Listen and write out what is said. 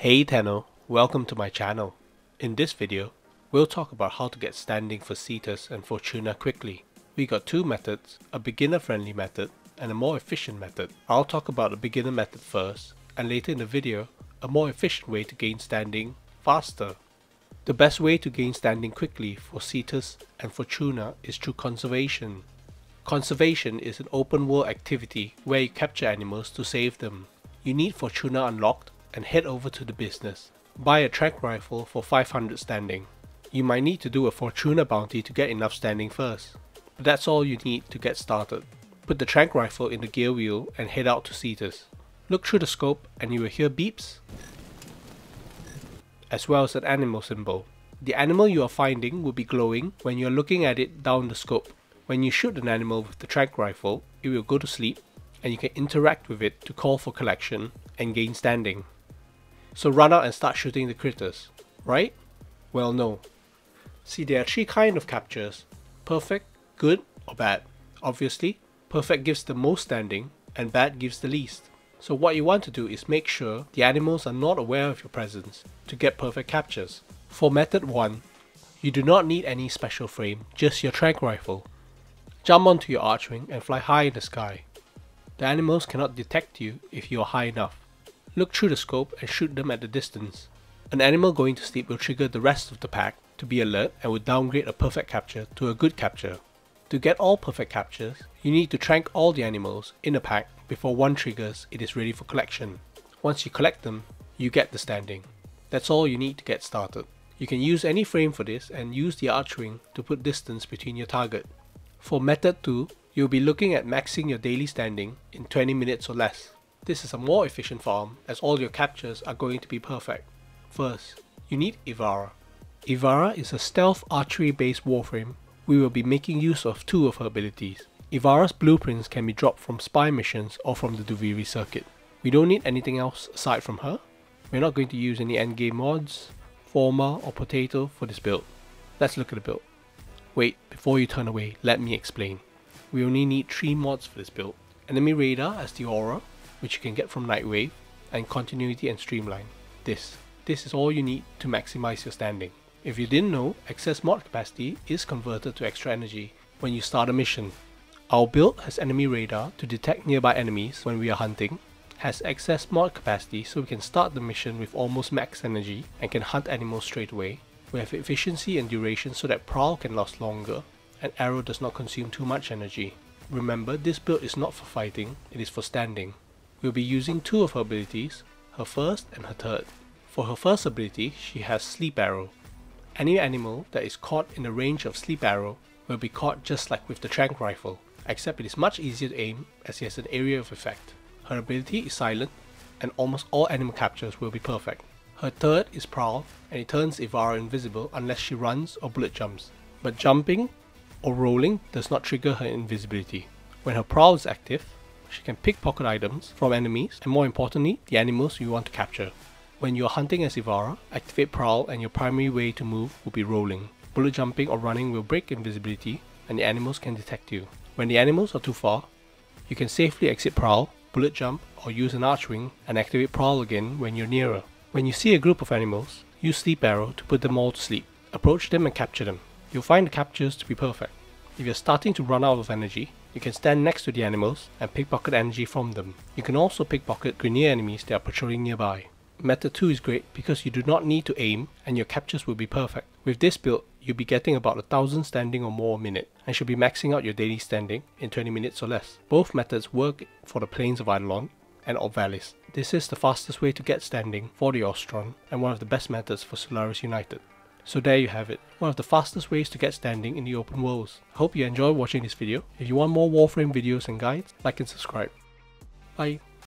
Hey Tenno, welcome to my channel. In this video, we'll talk about how to get standing for Cetus and Fortuna quickly. We got two methods, a beginner friendly method and a more efficient method. I'll talk about the beginner method first, and later in the video, a more efficient way to gain standing faster. The best way to gain standing quickly for Cetus and Fortuna is through conservation. Conservation is an open world activity where you capture animals to save them. You need Fortuna unlocked and head over to the business. Buy a track rifle for 500 standing. You might need to do a Fortuna bounty to get enough standing first, but that's all you need to get started. Put the track rifle in the gear wheel and head out to Cetus. Look through the scope and you will hear beeps, as well as an animal symbol. The animal you are finding will be glowing when you are looking at it down the scope. When you shoot an animal with the track rifle, it will go to sleep and you can interact with it to call for collection and gain standing. So run out and start shooting the critters, right? Well, no. See, there are three kinds of captures: perfect, good or bad. Obviously, perfect gives the most standing and bad gives the least. So what you want to do is make sure the animals are not aware of your presence to get perfect captures. For method 1, you do not need any special frame, just your track rifle. Jump onto your archwing and fly high in the sky. The animals cannot detect you if you are high enough. Look through the scope and shoot them at the distance. An animal going to sleep will trigger the rest of the pack to be alert and will downgrade a perfect capture to a good capture. To get all perfect captures, you need to trank all the animals in a pack before one triggers it is ready for collection. Once you collect them, you get the standing. That's all you need to get started. You can use any frame for this and use the archwing to put distance between your target. For method 2, you'll be looking at maxing your daily standing in 20 minutes or less. This is a more efficient farm as all your captures are going to be perfect. First, you need Ivara. Ivara is a stealth archery based warframe. We will be making use of two of her abilities. Ivara's blueprints can be dropped from spy missions or from the Duviri circuit. We don't need anything else aside from her. We're not going to use any endgame mods, Forma or Potato for this build. Let's look at the build. Wait, before you turn away, let me explain. We only need 3 mods for this build. Enemy radar as the aura, which you can get from Nightwave, and continuity and streamline. This is all you need to maximize your standing. If you didn't know, excess mod capacity is converted to extra energy when you start a mission. Our build has enemy radar to detect nearby enemies when we are hunting, has excess mod capacity so we can start the mission with almost max energy and can hunt animals straight away. We have efficiency and duration so that prowl can last longer and arrow does not consume too much energy. Remember, this build is not for fighting, it is for standing. We'll be using 2 of her abilities, her first and her third. For her first ability, she has Sleep Arrow. Any animal that is caught in the range of Sleep Arrow will be caught just like with the trank rifle, except it is much easier to aim as it has an area of effect. Her ability is silent and almost all animal captures will be perfect. Her third is Prowl and it turns Ivara invisible unless she runs or bullet jumps, but jumping or rolling does not trigger her invisibility. When her Prowl is active, she can pickpocket items from enemies and more importantly, the animals you want to capture. When you are hunting as Ivara, activate Prowl and your primary way to move will be rolling. Bullet jumping or running will break invisibility and the animals can detect you. When the animals are too far, you can safely exit Prowl, bullet jump or use an archwing and activate Prowl again when you're nearer. When you see a group of animals, use Sleep Arrow to put them all to sleep. Approach them and capture them. You'll find the captures to be perfect. If you're starting to run out of energy, you can stand next to the animals and pickpocket energy from them. You can also pickpocket Grineer enemies that are patrolling nearby. Method 2 is great because you do not need to aim and your captures will be perfect. With this build, you'll be getting about 1000 standing or more a minute and should be maxing out your daily standing in 20 minutes or less. Both methods work for the plains of Eidolon and Obvalis. This is the fastest way to get standing for the Ostron and one of the best methods for Solaris United. So there you have it, one of the fastest ways to get standing in the open worlds. I hope you enjoyed watching this video. If you want more Warframe videos and guides, like and subscribe. Bye.